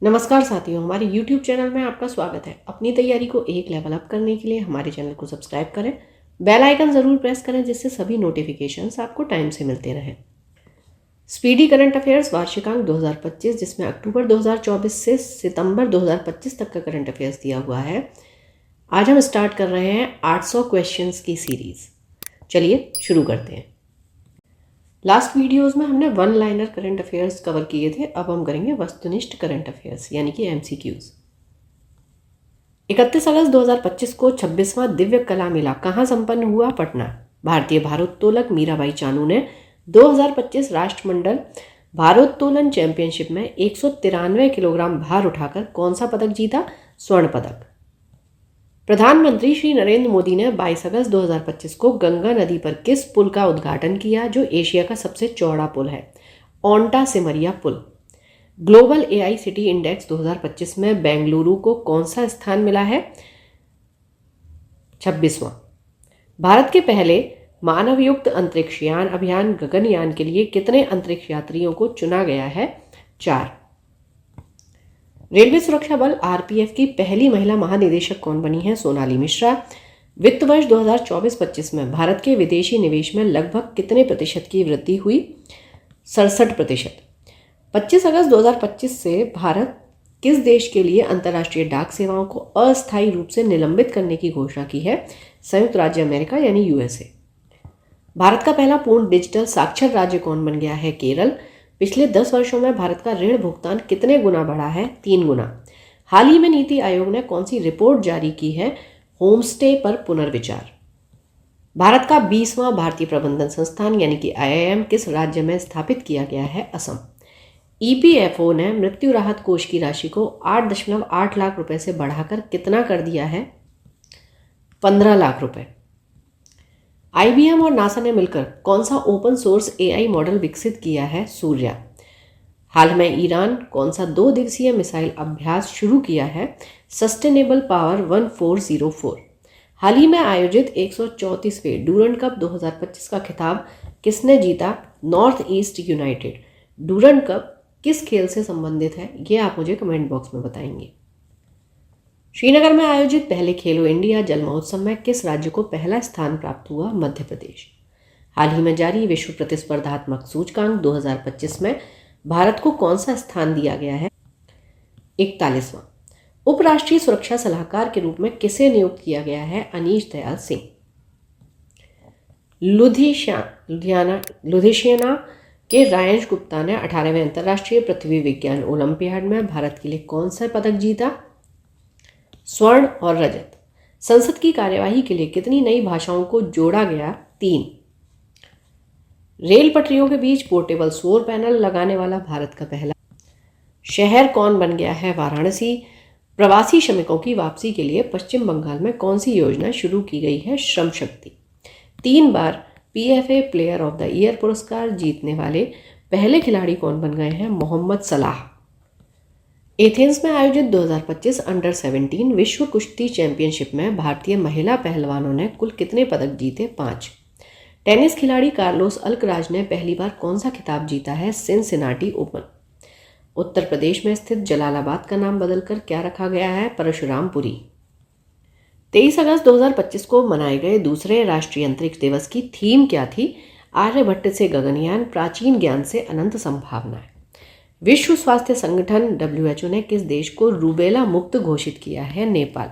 नमस्कार साथियों, हमारे YouTube चैनल में आपका स्वागत है। अपनी तैयारी को एक लेवल अप करने के लिए हमारे चैनल को सब्सक्राइब करें, बेल आइकन ज़रूर प्रेस करें जिससे सभी नोटिफिकेशंस आपको टाइम से मिलते रहें। स्पीडी करंट अफेयर्स वार्षिकांक 2025, जिसमें अक्टूबर 2024 से सितंबर 2025 तक का करंट अफेयर्स दिया हुआ है। आज हम स्टार्ट कर रहे हैं 800 क्वेश्चंस की सीरीज़। चलिए शुरू करते हैं। लास्ट वीडियोस में हमने one liner current affairs cover किए थे। अब हम करेंगे वस्तुनिष्ठ करंट अफेयर्स यानी कि MCQs। 31 अगस्त 2025 को 26वां दिव्य कला मेला कहाँ संपन्न हुआ? पटना। भारतीय भारोत्तोलक मीराबाई चानू ने 2025 राष्ट्रमंडल भारोत्तोलन चैंपियनशिप में 193 किलोग्राम भार उठाकर कौन सा पदक जीता? स्वर्ण पदक। प्रधानमंत्री श्री नरेंद्र मोदी ने 22 अगस्त 2025 को गंगा नदी पर किस पुल का उद्घाटन किया जो एशिया का सबसे चौड़ा पुल है? ओंटा सिमरिया पुल। ग्लोबल AI सिटी इंडेक्स 2025 में बेंगलुरु को कौन सा स्थान मिला है? 26वां। भारत के पहले मानवयुक्त अंतरिक्षयान अभियान गगनयान के लिए कितने अंतरिक्ष यात्रियों को चुना गया है? 4। रेलवे सुरक्षा बल RPF की पहली महिला महानिदेशक कौन बनी है? सोनाली मिश्रा। वित्त वर्ष 2024-25 में भारत के विदेशी निवेश में लगभग कितने प्रतिशत की वृद्धि हुई? 67%। 25 अगस्त 2025 से भारत किस देश के लिए अंतर्राष्ट्रीय डाक सेवाओं को अस्थायी रूप से निलंबित करने की घोषणा की है? संयुक्त राज्य अमेरिका यानी USA। भारत का पहला पूर्ण डिजिटल साक्षर राज्य कौन बन गया है? केरल। पिछले 10 वर्षों में भारत का ऋण भुगतान कितने गुना बढ़ा है? 3 गुना। हाल ही में नीति आयोग ने कौन सी रिपोर्ट जारी की है? होमस्टे पर पुनर्विचार। भारत का 20वां भारतीय प्रबंधन संस्थान यानी कि IIM किस राज्य में स्थापित किया गया है? असम। EPFO ने मृत्यु राहत कोष की राशि को 8.8 लाख रुपए से बढ़ाकर कितना कर दिया है? 15 लाख रुपए। IBM और नासा ने मिलकर कौन सा ओपन सोर्स AI मॉडल विकसित किया है? सूर्या। हाल में ईरान कौन सा 2 दिवसीय मिसाइल अभ्यास शुरू किया है? Sustainable power 1404। हाल ही में आयोजित 134वें डूरंड कप 2025 का खिताब किसने जीता? North east United. Durand cup किस खेल से संबंधित है? ये आप मुझे कमेंट बॉक्स में बताएंगे। श्रीनगर में आयोजित पहले खेलो इंडिया जल महोत्सव में किस राज्य को पहला स्थान प्राप्त हुआ? मध्य प्रदेश। हाल ही में जारी विश्व प्रतिस्पर्धात्मक सूचकांक 2025 में भारत को कौन सा स्थान दिया गया है? 41वां। उपराष्ट्रीय सुरक्षा सलाहकार के रूप में किसे नियुक्त किया गया है? अनीश दयाल सिंह। लुधियाना के रायंश गुप्ता ने 18वें अंतर्राष्ट्रीय पृथ्वी विज्ञान ओलंपियाड में भारत के लिए कौन सा पदक जीता? स्वर्ण और रजत। संसद की कार्यवाही के लिए कितनी नई भाषाओं को जोड़ा गया? 3। रेल पटरियों के बीच पोर्टेबल सौर पैनल लगाने वाला भारत का पहला शहर कौन बन गया है? वाराणसी। प्रवासी श्रमिकों की वापसी के लिए पश्चिम बंगाल में कौन सी योजना शुरू की गई है? श्रम शक्ति। 3 बार PFA player of the year पुरस्कार जीतने वाले पहले खिलाड़ी कौन बन गए हैं? मोहम्मद सलाह। एथेंस में आयोजित 2025 अंडर 17 विश्व कुश्ती चैंपियनशिप में भारतीय महिला पहलवानों ने कुल कितने पदक जीते? 5। टेनिस खिलाड़ी कार्लोस अल्कराज ने पहली बार कौन सा खिताब जीता है? Cincinnati open. उत्तर प्रदेश में स्थित जलालाबाद का नाम बदलकर क्या रखा गया है? परशुरामपुरी। 23 अगस्त 2025 को मनाए गए दूसरे राष्ट्रीय अंतरिक्ष दिवस की थीम क्या थी? आर्यभट्ट से गगनयान, प्राचीन ज्ञान से अनंत संभावनाएं। विश्व स्वास्थ्य संगठन WHO ने किस देश को रूबेला मुक्त घोषित किया है? नेपाल।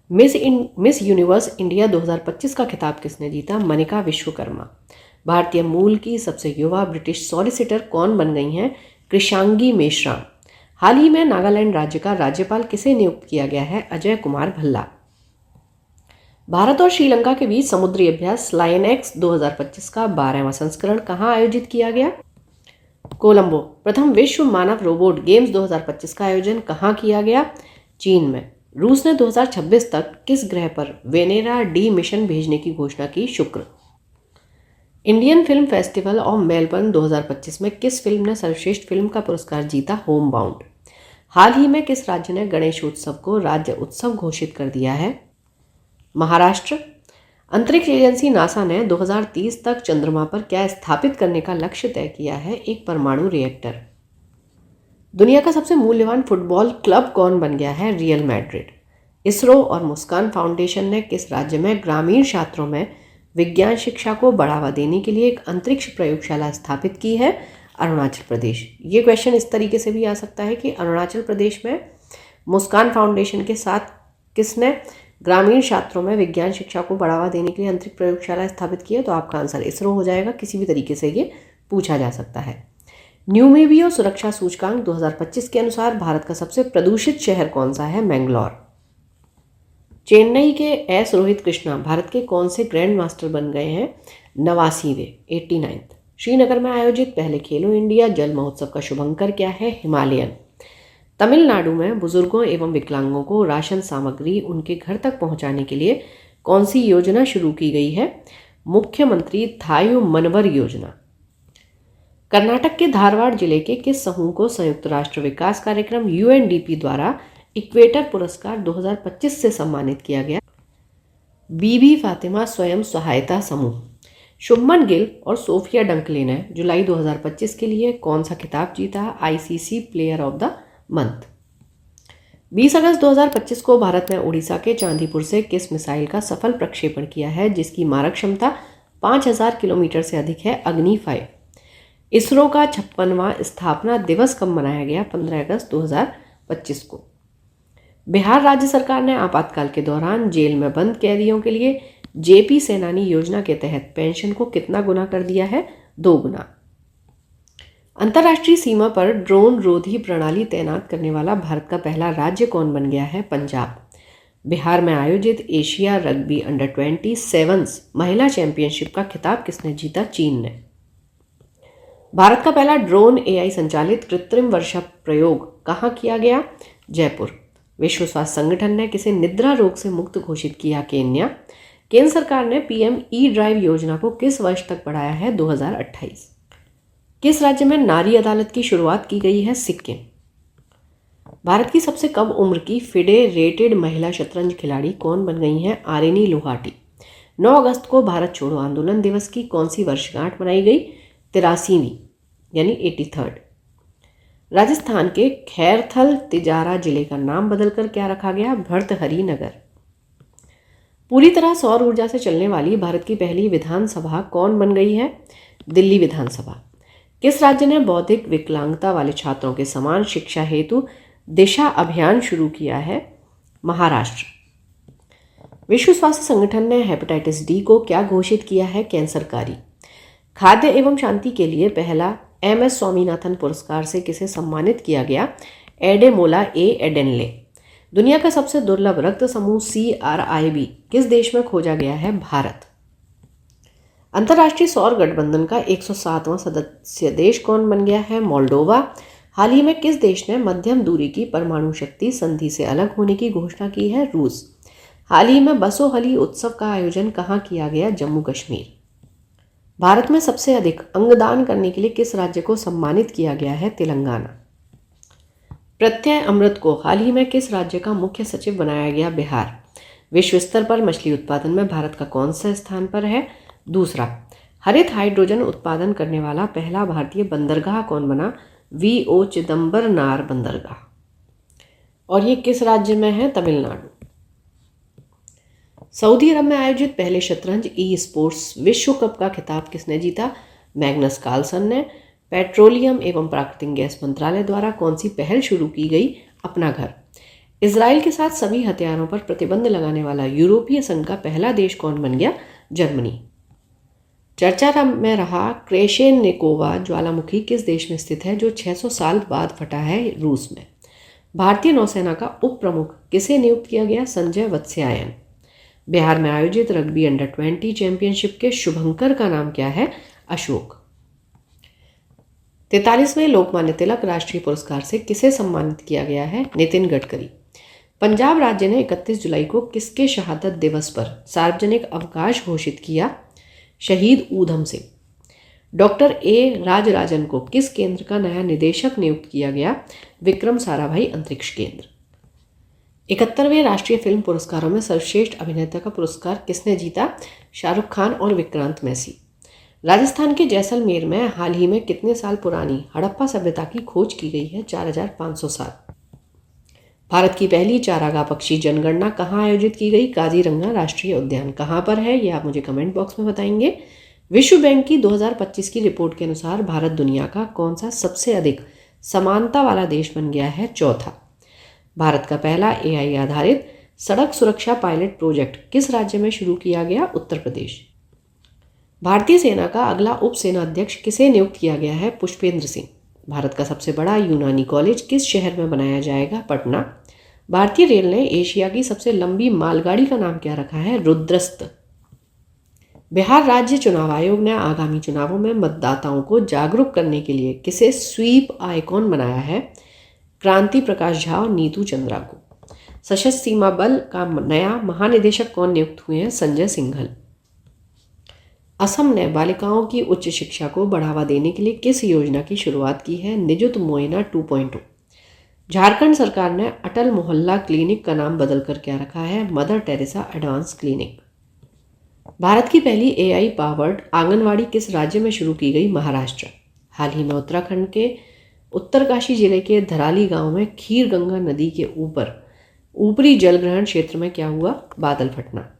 मिस यूनिवर्स इंडिया 2025 का खिताब किसने जीता? मनिका विश्वकर्मा। भारतीय मूल की सबसे युवा ब्रिटिश सॉलिसिटर कौन बन गई हैं? कृषांगी मेश्राम। हाल ही में नागालैंड राज्य का राज्यपाल किसे नियुक्त किया गया है? अजय कुमार भल्ला। भारत और श्रीलंका के बीच समुद्री अभ्यास लायन-एक्स 2025 का 12वां संस्करण कहाँ आयोजित किया गया? कोलंबो। प्रथम विश्व मानव रोबोट गेम्स 2025 का आयोजन कहाँ किया गया? चीन में। रूस ने 2026 तक किस ग्रह पर वेनेरा D मिशन भेजने की घोषणा की? शुक्र। Indian film festival of Melbourne 2025 में किस फिल्म ने सर्वश्रेष्ठ फिल्म का पुरस्कार जीता? Home bound. हाल ही में किस राज्य ने गणेशोत्सव को राज्य उत्सव घोषित कर दिया है? महाराष्ट्र। अंतरिक्ष एजेंसी नासा ने 2030 तक चंद्रमा पर क्या स्थापित करने का लक्ष्य तय किया है? एक परमाणु रिएक्टर। दुनिया का सबसे मूल्यवान फुटबॉल क्लब कौन बन गया है? Real Madrid. इसरो और मुस्कान फाउंडेशन ने किस राज्य में ग्रामीण छात्रों में विज्ञान शिक्षा को बढ़ावा देने के लिए एक अंतरिक्ष प्रयोगशाला स्थापित की है? अरुणाचल प्रदेश। ये क्वेश्चन इस तरीके से भी आ सकता है कि अरुणाचल प्रदेश में मुस्कान फाउंडेशन के साथ किसने ग्रामीण छात्रों में विज्ञान शिक्षा को बढ़ावा देने के लिए अंतरिक्ष प्रयोगशाला स्थापित की है? तो आपका आंसर इसरो हो जाएगा। किसी भी तरीके से ये पूछा जा सकता है। न्यूमेवियो सुरक्षा सूचकांक 2025 के अनुसार भारत का सबसे प्रदूषित शहर कौन सा है? मैंगलोर। चेन्नई के एस रोहित कृष्णा भारत के कौन से ग्रैंड मास्टर बन गए हैं? 89वें, 89th। श्रीनगर में आयोजित पहले खेलो इंडिया जल महोत्सव का शुभंकर क्या है? हिमालयन। तमिलनाडु में बुजुर्गों एवं विकलांगों को राशन सामग्री उनके घर तक पहुंचाने के लिए कौन सी योजना शुरू की गई है? मुख्यमंत्री थायु मनवर योजना। कर्नाटक के धारवाड़ जिले के किस समूह को संयुक्त राष्ट्र विकास कार्यक्रम यूएनडीपी द्वारा इक्वेटर पुरस्कार 2025 से सम्मानित किया गया? बीबी फातिमा स्वयं सहायता समूह। शुभमन गिल और सोफिया डंकले ने जुलाई 2025 के लिए कौन सा खिताब जीता? ICC player of the month. 20 अगस्त 2025 को भारत ने उड़ीसा के चांदीपुर से किस मिसाइल का सफल प्रक्षेपण किया है जिसकी मारक क्षमता 5000 किलोमीटर से अधिक है? अग्नि 5। इसरो का 56वां स्थापना दिवस कब मनाया गया? 15 अगस्त 2025 को। बिहार राज्य सरकार ने आपातकाल के दौरान जेल में बंद कैदियों के लिए जेपी सेनानी योजना के तहत पेंशन को कितना गुना कर दिया है? 2 गुना। अंतर्राष्ट्रीय सीमा पर ड्रोन रोधी प्रणाली तैनात करने वाला भारत का पहला राज्य कौन बन गया है? पंजाब। बिहार में आयोजित एशिया रग्बी अंडर 27 महिला चैंपियनशिप का खिताब किसने जीता? चीन ने। भारत का पहला ड्रोन एआई संचालित कृत्रिम वर्षा प्रयोग कहाँ किया गया? जयपुर। विश्व स्वास्थ्य संगठन ने किसे निद्रा रोग से मुक्त घोषित किया? केन्या। केंद्र सरकार ने पीएम ई ड्राइव योजना को किस वर्ष तक बढ़ाया है? 2028। किस राज्य में नारी अदालत की शुरुआत की गई है? सिक्किम। भारत की सबसे कम उम्र की फेडरेटेड महिला शतरंज खिलाड़ी कौन बन गई हैं? आरेनी लोहाटी। 9 अगस्त को भारत छोड़ो आंदोलन दिवस की कौन सी वर्षगांठ मनाई गई? 83वीं यानी 83rd। राजस्थान के खैरथल तिजारा जिले का नाम बदलकर क्या रखा गया? भर्तहरि नगर। पूरी तरह सौर ऊर्जा से चलने वाली भारत की पहली विधानसभा कौन बन गई है? दिल्ली विधानसभा। किस राज्य ने बौद्धिक विकलांगता वाले छात्रों के समान शिक्षा हेतु दिशा अभियान शुरू किया है? महाराष्ट्र। विश्व स्वास्थ्य संगठन ने हेपेटाइटिस डी को क्या घोषित किया है? कैंसरकारी। खाद्य एवं शांति के लिए पहला एमएस स्वामीनाथन पुरस्कार से किसे सम्मानित किया गया? Ademola A Adenle. दुनिया का सबसे दुर्लभ रक्त समूह CRIB किस देश में खोजा गया है? भारत। अंतर्राष्ट्रीय सौर गठबंधन का 107वां सदस्य देश कौन बन गया है? मोल्डोवा। हाल ही में किस देश ने मध्यम दूरी की परमाणु शक्ति संधि से अलग होने की घोषणा की है? रूस। हाल ही में बसोहली उत्सव का आयोजन कहाँ किया गया? जम्मू कश्मीर। भारत में सबसे अधिक अंगदान करने के लिए किस राज्य को सम्मानित किया गया है? तेलंगाना। प्रत्यय अमृत को हाल ही में किस राज्य का मुख्य सचिव बनाया गया? बिहार। विश्व स्तर पर मछली उत्पादन में भारत का कौन सा स्थान पर है? दूसरा। हरित हाइड्रोजन उत्पादन करने वाला पहला भारतीय बंदरगाह कौन बना? VO चिदम्बरनार बंदरगाह। और ये किस राज्य में है? तमिलनाडु। सऊदी अरब में आयोजित पहले शतरंज ई स्पोर्ट्स विश्व कप का खिताब किसने जीता? मैग्नस कार्लसन ने। पेट्रोलियम एवं प्राकृतिक गैस मंत्रालय द्वारा कौन सी पहल शुरू की गई? अपना घर। इजराइल के साथ सभी हथियारों पर प्रतिबंध लगाने वाला यूरोपीय संघ का पहला देश कौन बन गया? जर्मनी। चर्चा में रहा क्रेशेनिकोवा ज्वालामुखी किस देश में स्थित है जो 600 साल बाद फटा है? रूस में। भारतीय नौसेना का उप प्रमुख किसे नियुक्त किया गया? संजय वत्स्यायन। बिहार में आयोजित रग्बी अंडर 20 चैंपियनशिप के शुभंकर का नाम क्या है? अशोक। 43वें लोकमान्य तिलक राष्ट्रीय पुरस्कार से किसे सम्मानित किया गया है? नितिन गडकरी। पंजाब राज्य ने 31 जुलाई को किसके शहादत दिवस पर सार्वजनिक अवकाश घोषित किया? शहीद ऊधम सिंह। डॉक्टर ए राजराजन को किस केंद्र का नया निदेशक नियुक्त किया गया? विक्रम साराभाई अंतरिक्ष केंद्र। 71वें राष्ट्रीय फिल्म पुरस्कारों में सर्वश्रेष्ठ अभिनेता का पुरस्कार किसने जीता? शाहरुख खान और विक्रांत मैसी। राजस्थान के जैसलमेर में हाल ही में कितने साल पुरानी हड़प्पा सभ्यता की खोज की गई है? 4500 साल। भारत की पहली चारागाह पक्षी जनगणना कहाँ आयोजित की गई? काजीरंगा राष्ट्रीय उद्यान। कहाँ पर है ये आप मुझे कमेंट बॉक्स में बताएंगे। विश्व बैंक की 2025 की रिपोर्ट के अनुसार भारत दुनिया का कौन सा सबसे अधिक समानता वाला देश बन गया है? चौथा। भारत का पहला AI आधारित सड़क सुरक्षा पायलट प्रोजेक्ट किस राज्य में शुरू किया गया? उत्तर प्रदेश। भारतीय सेना का अगला उप सेनाध्यक्ष किसे नियुक्त किया गया है? पुष्पेंद्र सिंह। भारत का सबसे बड़ा यूनानी कॉलेज किस शहर में बनाया जाएगा? पटना। भारतीय रेल ने एशिया की सबसे लंबी मालगाड़ी का नाम क्या रखा है? रुद्रस्त। बिहार राज्य चुनाव आयोग ने आगामी चुनावों में मतदाताओं को जागरूक करने के लिए किसे स्वीप आइकॉन बनाया है? क्रांति प्रकाश झा और नीतू चंद्रा को। सशस्त्र सीमा बल का नया महानिदेशक कौन नियुक्त हुए हैं? संजय सिंघल। असम ने बालिकाओं की उच्च शिक्षा को बढ़ावा देने के लिए किस योजना की शुरुआत की है? निजुत मोइना 2.0। झारखंड सरकार ने अटल मोहल्ला क्लिनिक का नाम बदलकर क्या रखा है? Mother Teresa advance clinic. Bharat की पहली AI पावर्ड आंगनवाड़ी किस राज्य में शुरू की गई? महाराष्ट्र। हाल ही में उत्तराखंड के उत्तरकाशी जिले के धराली गांव में खीर गंगा नदी के ऊपरी जलग्रहण क्षेत्र में क्या हुआ? बादल फटना।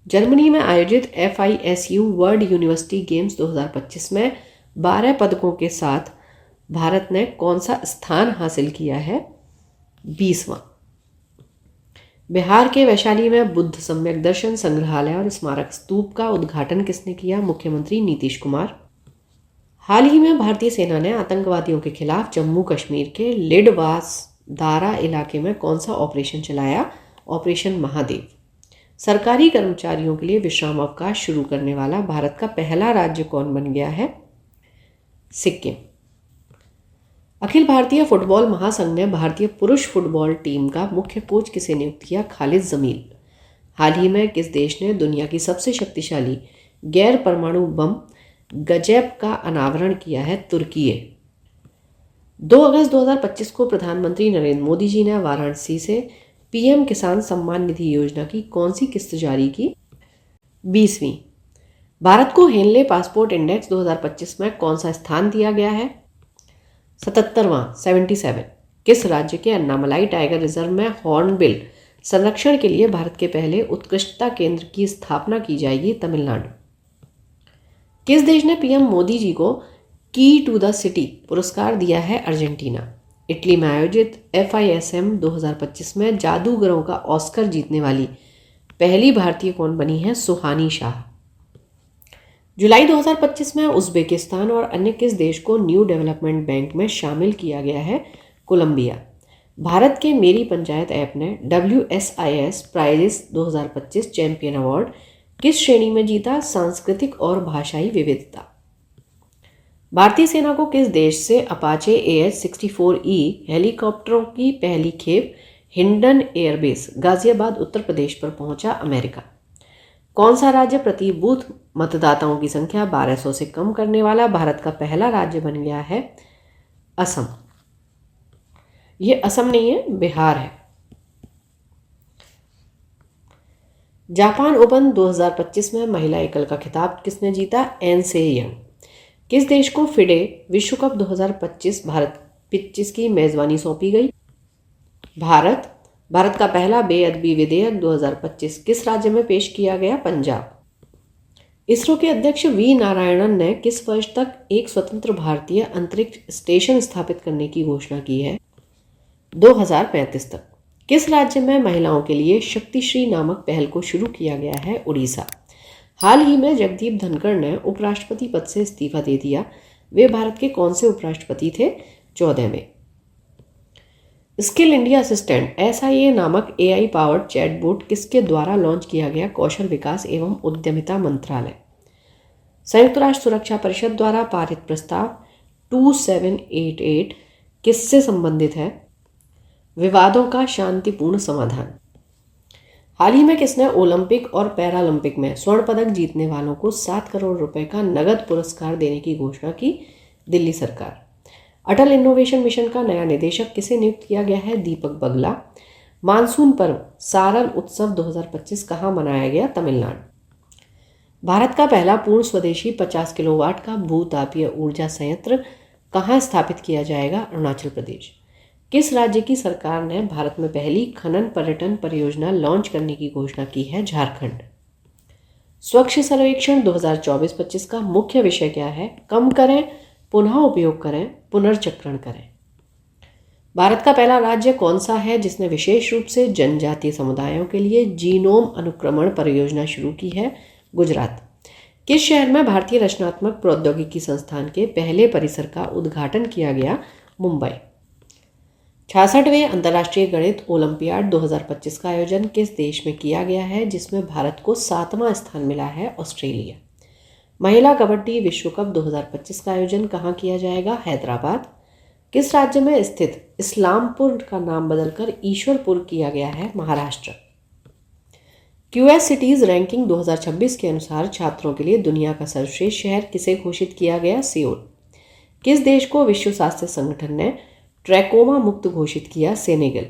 जर्मनी में आयोजित FISU वर्ल्ड यूनिवर्सिटी गेम्स 2025 में 12 पदकों के साथ भारत ने कौन सा स्थान हासिल किया है? 20वां। बिहार के वैशाली में बुद्ध सम्यक दर्शन संग्रहालय और स्मारक स्तूप का उद्घाटन किसने किया? मुख्यमंत्री नीतीश कुमार। हाल ही में भारतीय सेना ने आतंकवादियों के खिलाफ जम्मू कश्मीर के लिडवास दारा इलाके में कौन सा ऑपरेशन चलाया? ऑपरेशन महादेव। सरकारी कर्मचारियों के लिए विश्राम अवकाश शुरू करने वाला भारत का पहला राज्य कौन बन गया है? सिक्किम। अखिल भारतीय फुटबॉल महासंघ ने भारतीय पुरुष फुटबॉल टीम का मुख्य कोच किसे नियुक्त किया? खालिद जमील। हाल ही में किस देश ने दुनिया की सबसे शक्तिशाली गैर परमाणु बम गजैब का अनावरण किया है? तुर्की। 2 अगस्त 2025 को प्रधानमंत्री नरेंद्र मोदी जी ने वाराणसी से PM किसान सम्मान निधि योजना की कौन सी किस्त जारी की? 20वीं। भारत को हेनले पासपोर्ट इंडेक्स 2025 में कौन सा स्थान दिया गया है? 77वां 77। किस राज्य के अन्नामलाई टाइगर रिजर्व में हॉर्नबिल संरक्षण के लिए भारत के पहले उत्कृष्टता केंद्र की स्थापना की जाएगी? तमिलनाडु। किस देश ने PM मोदी जी को की टू द सिटी पुरस्कार दिया है? अर्जेंटीना। इटली में आयोजित FISM 2025 में जादूगरों का ऑस्कर जीतने वाली पहली भारतीय कौन बनी है? सुहानी शाह। जुलाई 2025 में उज्बेकिस्तान और अन्य किस देश को न्यू डेवलपमेंट बैंक में शामिल किया गया है? कोलंबिया। भारत के मेरी पंचायत ऐप ने WSIS प्राइजेस 2025 चैंपियन अवार्ड किस श्रेणी में जीता? सांस्कृतिक और भाषाई विविधता। भारतीय सेना को किस देश से अपाचे AH-64E हेलीकॉप्टरों की पहली खेप हिंडन एयरबेस गाजियाबाद उत्तर प्रदेश पर पहुंचा? अमेरिका। कौन सा राज्य प्रति बूथ मतदाताओं की संख्या 1200 से कम करने वाला भारत का पहला राज्य बन गया है? असम। ये असम नहीं है, बिहार है। जापान ओपन 2025 में महिला एकल का खिताब किसने जीता? एन से यंग। किस देश को फिडे विश्व कप 2025 25 की मेजबानी सौंपी गई? भारत। भारत का पहला बेअदबी विधेयक 2025 किस राज्य में पेश किया गया? पंजाब। इसरो के अध्यक्ष V नारायणन ने किस वर्ष तक एक स्वतंत्र भारतीय अंतरिक्ष स्टेशन स्थापित करने की घोषणा की है? 2035 तक। किस राज्य में महिलाओं के लिए शक्तिश्री नामक पहल को शुरू किया गया है? उड़ीसा। हाल ही में जगदीप धनखड़ ने उपराष्ट्रपति पद से इस्तीफा दे दिया। वे भारत के कौन से उपराष्ट्रपति थे? 14वें। स्किल इंडिया असिस्टेंट SIA नामक AI पावर्ड चैटबोट किसके द्वारा लॉन्च किया गया? कौशल विकास एवं उद्यमिता मंत्रालय। संयुक्त राष्ट्र सुरक्षा परिषद द्वारा पारित प्रस्ताव 2788 किससे संबंधित है? विवादों का शांतिपूर्ण समाधान। हाल ही में किसने ओलंपिक और पैरालंपिक में स्वर्ण पदक जीतने वालों को 7 करोड़ रुपए का नगद पुरस्कार देने की घोषणा की? दिल्ली सरकार। अटल इनोवेशन मिशन का नया निदेशक किसे नियुक्त किया गया है? दीपक बगला। मानसून पर्व सारल उत्सव 2025 कहाँ मनाया गया? तमिलनाडु। भारत का पहला पूर्ण स्वदेशी 50 किलोवाट का भूतापीय ऊर्जा संयंत्र कहाँ स्थापित किया जाएगा? अरुणाचल प्रदेश। किस राज्य की सरकार ने भारत में पहली खनन पर्यटन परियोजना लॉन्च करने की घोषणा की है? झारखंड। स्वच्छ सर्वेक्षण 2024-25 का मुख्य विषय क्या है? कम करें, पुनः उपयोग करें, पुनर्चक्रण करें। भारत का पहला राज्य कौन सा है जिसने विशेष रूप से जनजातीय समुदायों के लिए जीनोम अनुक्रमण परियोजना शुरू की है? गुजरात। किस शहर में भारतीय रचनात्मक प्रौद्योगिकी संस्थान के पहले परिसर का उद्घाटन किया गया? मुंबई। 66वें अंतर्राष्ट्रीय गणित ओलंपियाड 2025 का आयोजन किस देश में किया गया है जिसमें भारत को 7वां स्थान मिला है? ऑस्ट्रेलिया। महिला कबड्डी विश्व कप 2025 का आयोजन कहाँ किया जाएगा? हैदराबाद। किस राज्य में स्थित इस्लामपुर का नाम बदलकर ईश्वरपुर किया गया है? महाराष्ट्र। क्यूएस सिटीज रैंकिंग 2026 के अनुसार छात्रों के लिए दुनिया का सर्वश्रेष्ठ शहर किसे घोषित किया गया? सियोल। किस देश को विश्व स्वास्थ्य संगठन ने ट्रैकोमा मुक्त घोषित किया? सेनेगल।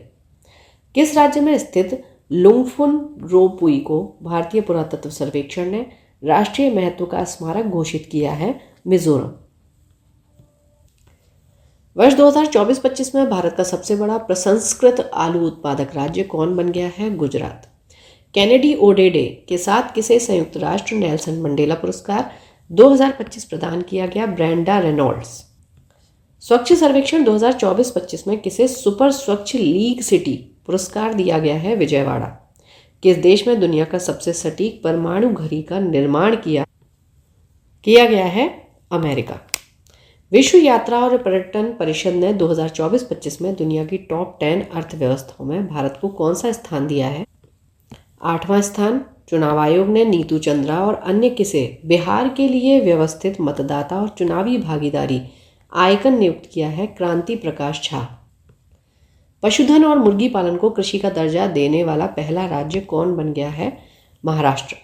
किस राज्य में स्थित लुंगफुन रोपुई को भारतीय पुरातत्व सर्वेक्षण ने राष्ट्रीय महत्व का स्मारक घोषित किया है? मिजोरम। वर्ष 2024-25 में भारत का सबसे बड़ा प्रसंस्कृत आलू उत्पादक राज्य कौन बन गया है? गुजरात। कैनेडी ओडेडे के साथ किसे संयुक्त राष्ट्र नेल्सन मंडेला पुरस्कार 2025 प्रदान किया गया? Brenda Reynolds. स्वच्छ सर्वेक्षण 2024-25 में किसे सुपर स्वच्छ लीग सिटी पुरस्कार दिया गया है? विजयवाड़ा। किस देश में दुनिया का सबसे सटीक परमाणु घड़ी का निर्माण किया गया है? अमेरिका। विश्व यात्रा और पर्यटन परिषद ने 2024-25 में दुनिया की टॉप 10 अर्थव्यवस्थाओं में भारत को कौन सा स्थान दिया है? 8वां स्थान। चुनाव आयोग ने नीतू चंद्रा और अन्य किसे बिहार के लिए व्यवस्थित मतदाता और चुनावी भागीदारी आइकन नियुक्त किया है? क्रांति प्रकाश झा। पशुधन और मुर्गी पालन को कृषि का दर्जा देने वाला पहला राज्य कौन बन गया है? महाराष्ट्र।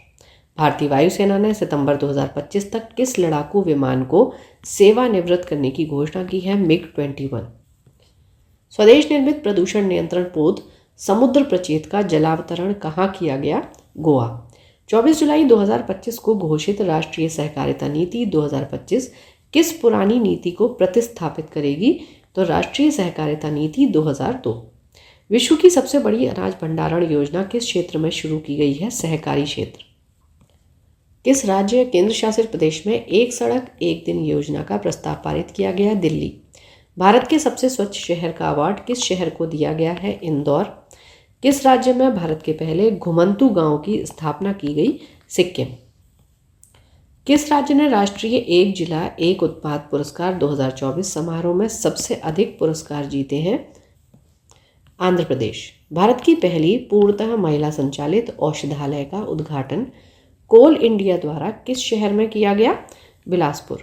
भारतीय वायुसेना ने सितंबर 2025 तक किस लड़ाकू विमान को सेवानिवृत्त करने की घोषणा की है? मिग 21। स्वदेश निर्मित प्रदूषण नियंत्रण पोत समुद्र प्रचेत का जलावतरण कहाँ किया गया? गोवा। 24 जुलाई 2025 को घोषित राष्ट्रीय सहकारिता नीति 2025 किस पुरानी नीति को प्रतिस्थापित करेगी? तो राष्ट्रीय सहकारिता नीति 2002। विश्व की सबसे बड़ी अनाज भंडारण योजना किस क्षेत्र में शुरू की गई है? सहकारी क्षेत्र। किस राज्य केंद्र शासित प्रदेश में एक सड़क एक दिन योजना का प्रस्ताव पारित किया गया? दिल्ली। भारत के सबसे स्वच्छ शहर का अवार्ड किस शहर को दिया गया है? इंदौर। किस राज्य में भारत के पहले घुमंतू गांव की स्थापना की गई? सिक्किम। किस राज्य ने राष्ट्रीय एक जिला एक उत्पाद पुरस्कार 2024 समारोह में सबसे अधिक पुरस्कार जीते हैं? आंध्र प्रदेश। भारत की पहली पूर्णतः महिला संचालित औषधालय का उद्घाटन कोल इंडिया द्वारा किस शहर में किया गया? बिलासपुर।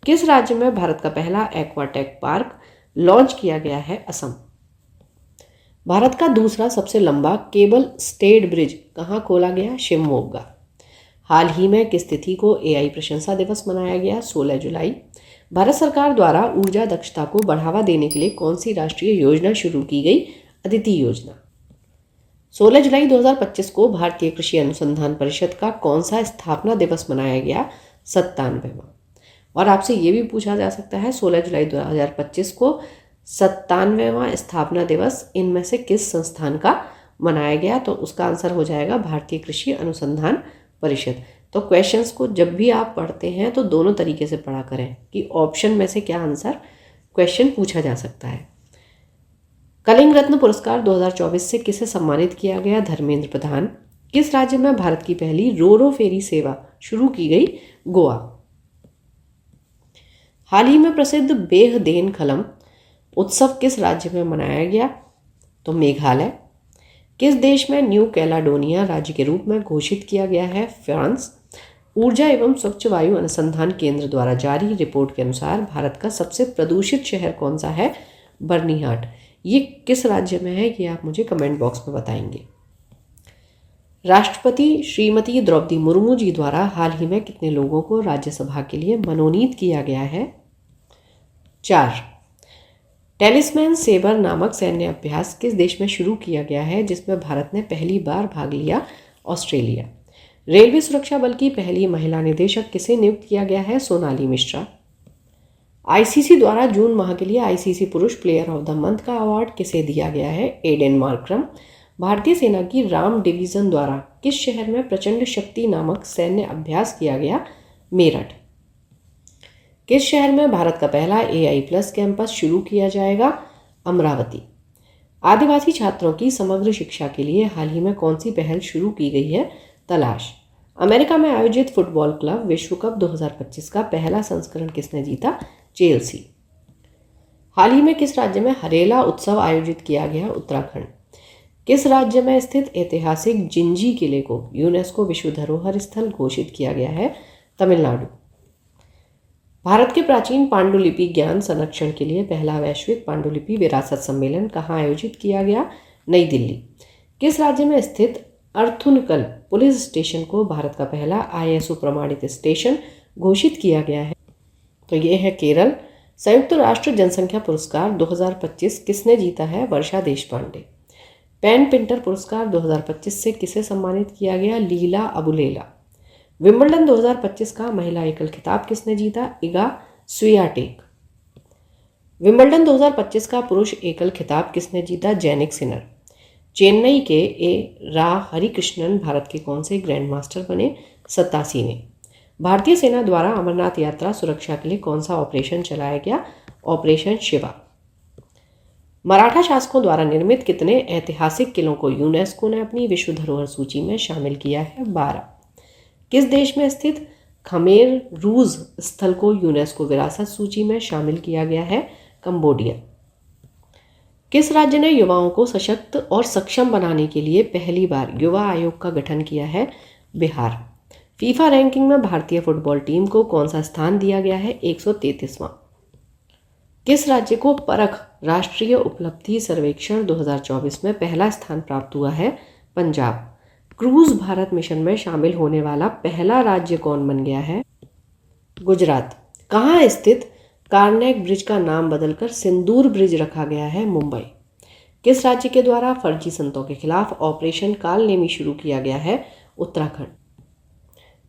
किस राज्य में भारत का पहला एक्वाटेक पार्क लॉन्च किया गया है? असम। भारत का दूसरा सबसे लंबा केबल स्टेड ब्रिज कहाँ खोला गया? शिवमोगा। हाल ही में किस तिथि को एआई प्रशंसा दिवस मनाया गया? 16 जुलाई। भारत सरकार द्वारा ऊर्जा दक्षता को बढ़ावा देने के लिए कौन सी राष्ट्रीय योजना शुरू की गई? अदिति योजना। 16 जुलाई 2025 को भारतीय कृषि अनुसंधान परिषद का कौन सा स्थापना दिवस मनाया गया? 97वां। और आपसे ये भी पूछा जा सकता है 16 जुलाई 2025 को 97वां स्थापना दिवस इनमें से किस संस्थान का मनाया गया? तो उसका आंसर हो जाएगा भारतीय कृषि अनुसंधान परिषद। तो क्वेश्चंस को जब भी आप पढ़ते हैं तो दोनों तरीके से पढ़ा करें कि ऑप्शन में से क्या आंसर क्वेश्चन पूछा जा सकता है। कलिंग रत्न पुरस्कार 2024 से किसे सम्मानित किया गया? धर्मेंद्र प्रधान। किस राज्य में भारत की पहली रोरो फेरी सेवा शुरू की गई? गोवा। हाल ही में प्रसिद्ध बेहदेन खलम उत्सव किस राज्य में मनाया गया? तो मेघालय। किस देश में न्यू कैलाडोनिया राज्य के रूप में घोषित किया गया है? फ्रांस। ऊर्जा एवं स्वच्छ वायु अनुसंधान केंद्र द्वारा जारी रिपोर्ट के अनुसार भारत का सबसे प्रदूषित शहर कौन सा है? बर्निहाट। ये किस राज्य में है ये आप मुझे कमेंट बॉक्स में बताएंगे। राष्ट्रपति श्रीमती द्रौपदी मुर्मू जी द्वारा हाल ही में कितने लोगों को राज्यसभा के लिए मनोनीत किया गया है? 4। टेलिस्मैन सेबर नामक सैन्य अभ्यास किस देश में शुरू किया गया है जिसमें भारत ने पहली बार भाग लिया? ऑस्ट्रेलिया। रेलवे सुरक्षा बल की पहली महिला निदेशक किसे नियुक्त किया गया है? सोनाली मिश्रा। आईसीसी द्वारा जून माह के लिए आईसीसी पुरुष प्लेयर ऑफ द मंथ का अवार्ड किसे दिया गया है? Aiden Markram. भारतीय सेना की राम डिवीजन द्वारा किस शहर में प्रचंड शक्ति नामक सैन्य अभ्यास किया गया? मेरठ। किस शहर में भारत का पहला AI+ कैंपस शुरू किया जाएगा? अमरावती। आदिवासी छात्रों की समग्र शिक्षा के लिए हाल ही में कौन सी पहल शुरू की गई है? तलाश। अमेरिका में आयोजित फुटबॉल क्लब विश्व कप 2025 का पहला संस्करण किसने जीता? चेल्सी। हाल ही में किस राज्य में हरेला उत्सव आयोजित किया गया? उत्तराखंड। किस राज्य में स्थित ऐतिहासिक जिंजी किले को यूनेस्को विश्व धरोहर स्थल घोषित किया गया है? तमिलनाडु। भारत के प्राचीन पांडुलिपि ज्ञान संरक्षण के लिए पहला वैश्विक पांडुलिपि विरासत सम्मेलन कहाँ आयोजित किया गया? नई दिल्ली। किस राज्य में स्थित अर्थुनकल पुलिस स्टेशन को भारत का पहला ISO प्रमाणित स्टेशन घोषित किया गया है? तो ये है केरल। संयुक्त राष्ट्र जनसंख्या पुरस्कार 2025 किसने जीता है? वर्षा देशपांडे। पेन पिंटर पुरस्कार 2025 से किसे सम्मानित किया गया? लीला अबुलेला। विंबलडन 2025 का महिला एकल खिताब किसने जीता? Iga Swiatek. विंबलडन 2025 का पुरुष एकल खिताब किसने जीता? Jannik Sinner. चेन्नई के रा हरिकृष्णन भारत के कौन से ग्रैंड मास्टर बने? 87वें। भारतीय सेना द्वारा अमरनाथ यात्रा सुरक्षा के लिए कौन सा ऑपरेशन चलाया गया? ऑपरेशन शिवा। मराठा शासकों द्वारा निर्मित कितने ऐतिहासिक किलों को यूनेस्को ने अपनी विश्व धरोहर सूची में शामिल किया है? 12। किस देश में स्थित खमेर रूज स्थल को यूनेस्को विरासत सूची में शामिल किया गया है? कंबोडिया। किस राज्य ने युवाओं को सशक्त और सक्षम बनाने के लिए पहली बार युवा आयोग का गठन किया है? बिहार। फीफा रैंकिंग में भारतीय फुटबॉल टीम को कौन सा स्थान दिया गया है? 133वां। किस राज्य को परख राष्ट्रीय उपलब्धि सर्वेक्षण 2024 में पहला स्थान प्राप्त हुआ है? पंजाब। क्रूज भारत मिशन में शामिल होने वाला पहला राज्य कौन बन गया है? गुजरात। कहाँ स्थित कार्नेक ब्रिज का नाम बदलकर सिंदूर ब्रिज रखा गया है? मुंबई। किस राज्य के द्वारा फर्जी संतों के खिलाफ ऑपरेशन कालनेमी शुरू किया गया है? उत्तराखंड।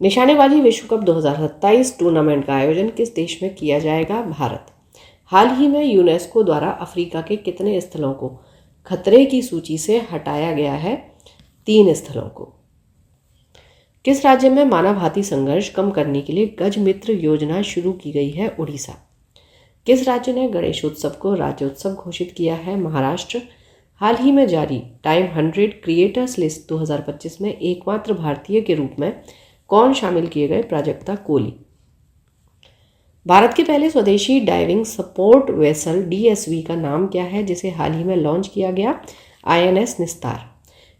निशानेबाजी विश्व कप 2027 टूर्नामेंट का आयोजन किस देश में किया जाएगा? भारत। हाल ही में यूनेस्को द्वारा अफ्रीका के कितने स्थलों को खतरे की सूची से हटाया गया है? 3 स्थलों को। किस राज्य में मानव हाथी संघर्ष कम करने के लिए गज मित्र योजना शुरू की गई है? उड़ीसा। किस राज्य ने गणेशोत्सव को राज्योत्सव घोषित किया है? महाराष्ट्र। हाल ही में जारी टाइम 100 क्रिएटर्स लिस्ट 2025 में एकमात्र भारतीय के रूप में कौन शामिल किए गए? प्राजक्ता कोली। भारत के पहले स्वदेशी डाइविंग सपोर्ट वेसल DSV का नाम क्या है, जिसे हाल ही में लॉन्च किया गया? INS निस्तार।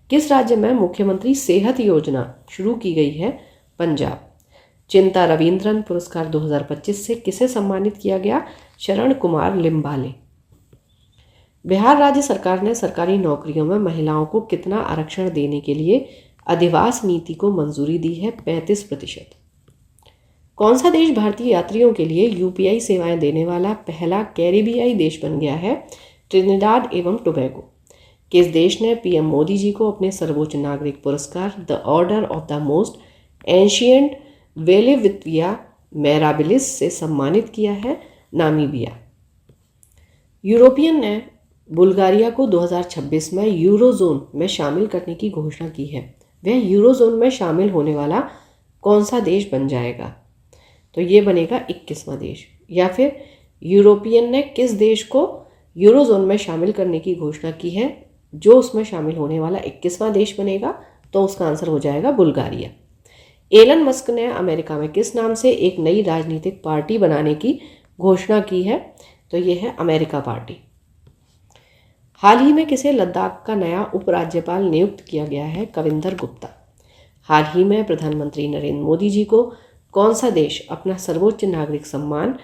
किस राज्य में मुख्यमंत्री सेहत योजना शुरू की गई है? पंजाब। चिंता रविंद्रन पुरस्कार 2025 से किसे सम्मानित किया गया? शरण कुमार लिम्बाले। बिहार राज्य सरकार ने सरकारी नौकरियों में महिलाओं को कितना आरक्षण देने के लिए अधिवास नीति को मंजूरी दी है? 35%। कौन सा देश भारतीय यात्रियों के लिए UPI सेवाएं देने वाला पहला कैरिबियाई देश बन गया है? ट्रिनिडाड एवं टोबैगो। किस देश ने PM मोदी जी को अपने सर्वोच्च नागरिक पुरस्कार the order of the most ancient Welwitschia mirabilis से सम्मानित किया है? नामीबिया। यूरोपियन ने बुल्गारिया को 2026 में यूरोजोन में शामिल करने की घोषणा की है। वह यूरोजोन में शामिल होने वाला कौन सा देश बन जाएगा? तो ये बनेगा 21वां देश। या फिर यूरोपियन ने किस देश को यूरोजोन में शामिल करने की घोषणा की है जो उसमें शामिल होने वाला 21वां देश बनेगा? तो उसका आंसर हो जाएगा बुल्गारिया। एलन मस्क ने अमेरिका में किस नाम से एक नई राजनीतिक पार्टी बनाने की घोषणा की है? तो ये है अमेरिका पार्टी। हाल ही में किसे लद्दाख का नया उपराज्यपाल नियुक्त किया गया है? कविंदर गुप्ता। हाल ही में प्रधानमंत्री नरेंद्र मोदी जी को कौन सा देश अपना सर्वोच्च नागरिक सम्मान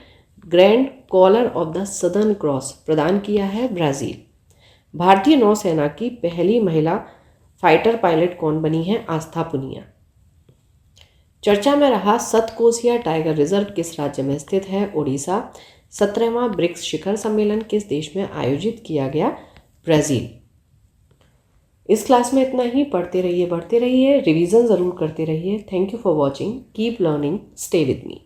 Grand Collar of the Southern Cross प्रदान किया है? ब्राजील। भारतीय नौसेना की पहली महिला फाइटर पायलट कौन बनी है? आस्था पुनिया। चर्चा में रहा सतकोसिया टाइगर रिजर्व किस राज्य में स्थित है? उड़ीसा। 17वां ब्रिक्स शिखर सम्मेलन किस देश में आयोजित किया गया? ब्राजील। इस क्लास में इतना ही। पढ़ते रहिए, बढ़ते रहिए, रिवीजन ज़रूर करते रहिए। Thank you for watching. Keep learning, stay with me.